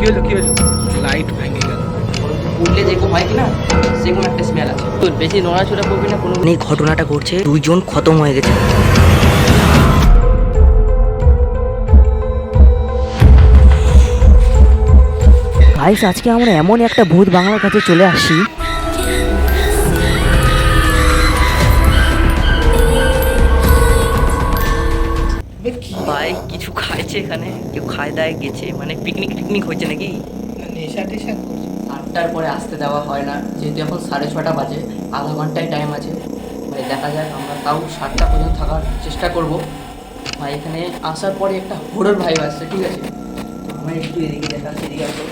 কি হলো লাইট ভেঙে গেল। উঠলে যেরকম হয় কিনা সেরকম একটা স্মেল আছে। তো বেশি নড়াচড়া করবি না কোনো। এই ঘটনাটা ঘটছে, দুইজন খতম হয়ে গেছে। গাইস, আজকে আমরা এমন একটা ভূত বাংলার কাছে চলে আসি। ভাই কিছু খাইছে এখানে, কেউ খায় দায় গেছে, মানে পিকনিক হয়েছে নাকি। নেশা টেশা করছে। 8টার পরে আসতে দেওয়া হয় না, যেহেতু এখন 6:30 বাজে, আধা ঘন্টায় টাইম আছে। মানে দেখা যাক, আমরা তাও 7টা পর্যন্ত থাকার চেষ্টা করব। ভাই এখানে আসার পরে একটা হরর ভাইব আসছে, ঠিক আছে। আমি একটু এদিকে দেখাচ্ছি, এদিকে আসো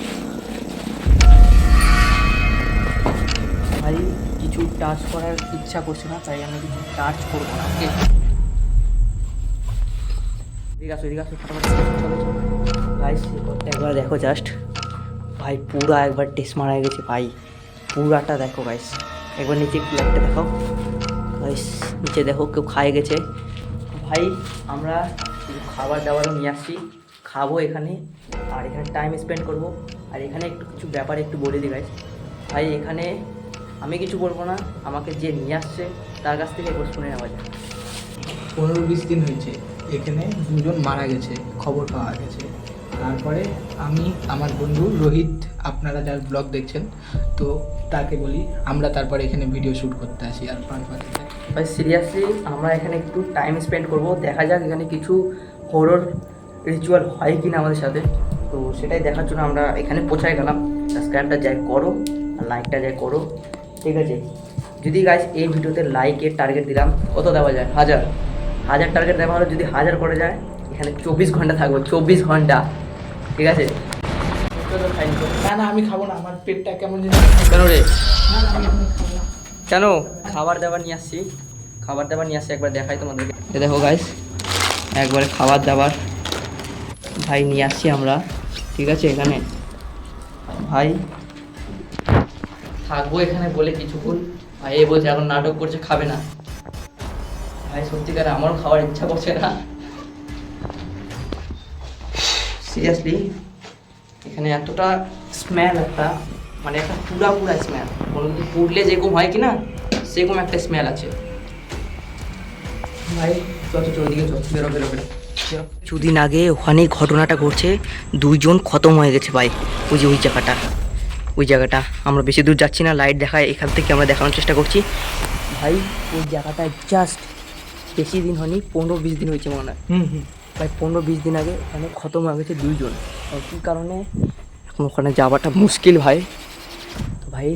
ভাই। কিছু টাচ করার ইচ্ছা করছে না, তাই আমি কিছু টাচ করবো না। ওকে, এদিকে আসো ফটাফট। গাইস একবার দেখো জাস্ট, ভাই পুরা একবার টেস্ট মারা গেছে ভাই, পুরাটা দেখো গাইস। একবার নিচে একটু একটা দেখো গাইস, নিচে দেখো কেউ খায় গেছে। ভাই আমরা কিছু খাবার দাবারও নিয়ে আসছি, খাবো এখানে, আর এখানে টাইম স্পেন্ড করব। আর এখানে একটু কিছু ব্যাপারে একটু বলে দিই গাইস। ভাই এখানে আমি কিছু বলবো না, আমাকে যে নিয়ে আসছে তার কাছ থেকে একবার শুনে নেওয়া যায়। 15-20 দিন হয়েছে এখানে দুজন মারা গেছে, খবর পাওয়া গেছে। তারপরে আমি আমার বন্ধু রোহিত, আপনারা যার ব্লগ দেখছেন তো তাকে বলি, আমরা তারপরে এখানে ভিডিও শ্যুট করতে আসি। আর ভাই সিরিয়াসলি আমরা এখানে একটু টাইম স্পেন্ড করব, দেখা যাক এখানে কিছু হরর রিচুয়াল হয় কি না আমাদের সাথে। তো সেটাই দেখার জন্য আমরা এখানে পৌঁছায় গেলাম। সাবস্ক্রাইবটা যাই করো আর লাইকটা যাই করো, ঠিক আছে। যদি গাইস এই ভিডিওতে লাইকের টার্গেট দিলাম, কত দেওয়া যায়? 1000 টার্গেট দেওয়া হলো। যদি 1000 করে যায়, এখানে 24 ঘন্টা থাকবো, 24 ঘন্টা, ঠিক আছে। না আমি খাবো না, আমার পেটটা কেমন যেন। কেন রে? আমি এখন খাবো না। কেন? খাবার দাবার নিয়ে আসছি, একবার দেখাই তোমাদেরকে। দেখো গাইস, একবারে খাবার দাবার ভাই নিয়ে আসছি আমরা, ঠিক আছে। এখানে ভাই থাকবো এখানে বলে কিছুক্ষণ। ভাই এ বলছে এখন নাটক করছে, খাবে না। ভাই সত্যিকার আমারও খাওয়ার ইচ্ছা করছে না সিরিয়াসলি। এখানে এতটা স্মেল, একটা মানে একটা পুরা স্মেল, কোনো কিছু পুড়লে যেরকম হয় কি না সেরকম একটা স্মেল আছে ভাই। চল ওদিকে চল, বেরো। কিছুদিন আগে ওখানেই ঘটনাটা ঘটছে, দুইজন খতম হয়ে গেছে ভাই। ওই জায়গাটা আমরা বেশি দূর যাচ্ছি না, লাইট দেখায় এখান থেকে আমরা দেখানোর চেষ্টা করছি ভাই। ওই জায়গাটায় জাস্ট বেশি দিন হয়নি, 15-20 দিন হয়েছে মনে হয়। ভাই 15-20 দিন আগে ওখানে খতম হয়ে গেছে দুইজন। কী কারণে এখন ওখানে যাওয়াটা মুশকিল ভাই। তো ভাই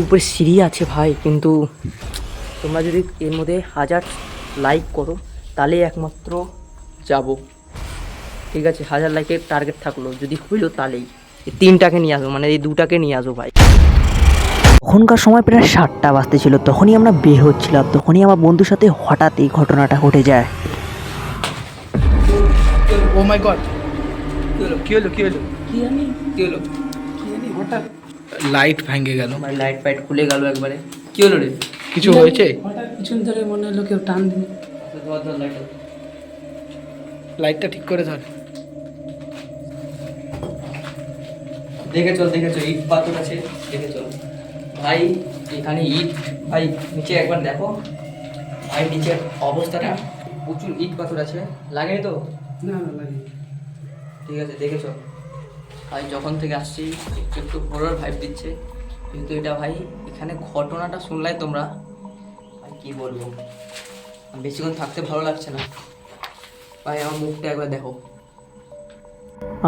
উপরে সিঁড়ি আছে ভাই, কিন্তু তোমরা যদি এর মধ্যে 1000 লাইক করো তাহলে একমাত্র যাব, ঠিক আছে। 1000 লাইকের টার্গেট থাকলো, যদি হইলো তাহলেই এই 3টাকে নিয়ে আসো, মানে এই 2টাকে নিয়ে আসো ভাই। তখনকার সময় প্রায় 7টা বাজতে ছিল, তখনই আমরা বের হচ্ছিলাম, তখনই আমার বন্ধুর সাথে হঠাৎ এই ঘটনাটা ঘটে যায়। ও মাই গড, কি হলো হঠাৎ লাইট ভেঙে গেল। আমার লাইট ফাইট খুলে গেল একবারে। কি হলো রে? কিছু হয়েছে? হঠাৎ পিছন ধরে মনে হলো কেউ টান দিল। লাইটটা ঠিক করে ধর। দেখে চল ইট পাথর আছে, দেখে চল ভাই। এখানে ইট ভাই, নিচে একবার দেখো ভাই, নিচের অবস্থাটা প্রচুর ইট পাথর আছে। লাগেনি তো? না লাগে। ঠিক আছে, দেখে চল ভাই। যখন থেকে আসছি একটু হরর ভাইব দিচ্ছে, কিন্তু এটা ভাই এখানে ঘটনাটা শুনলাই তোমরা, ভাই কী বলবো, বেশিক্ষণ থাকতে ভালো লাগছে না ভাই। আমার মুখটা একবার দেখো।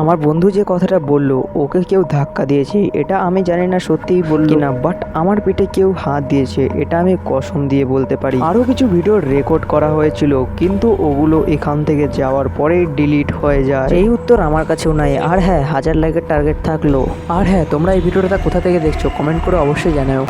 আমার বন্ধু যে কথাটা বলল ওকে কেউ ধাক্কা দিয়েছে, এটা আমি জানি না সত্যিই বলল না, বাট আমার পিঠে কেউ হাত দিয়েছে, এটা আমি কসম দিয়ে বলতে পারি। আরও কিছু ভিডিও রেকর্ড করা হয়েছিল, কিন্তু ওগুলো এখান থেকে যাওয়ার পরেই ডিলিট হয়ে যায়। এই উত্তর আমার কাছেও নাই। আর হ্যাঁ, 1000 লাইকের টার্গেট থাকলো। আর হ্যাঁ, তোমরা এই ভিডিওটা কোথা থেকে দেখছো কমেন্ট করে অবশ্যই জানাও।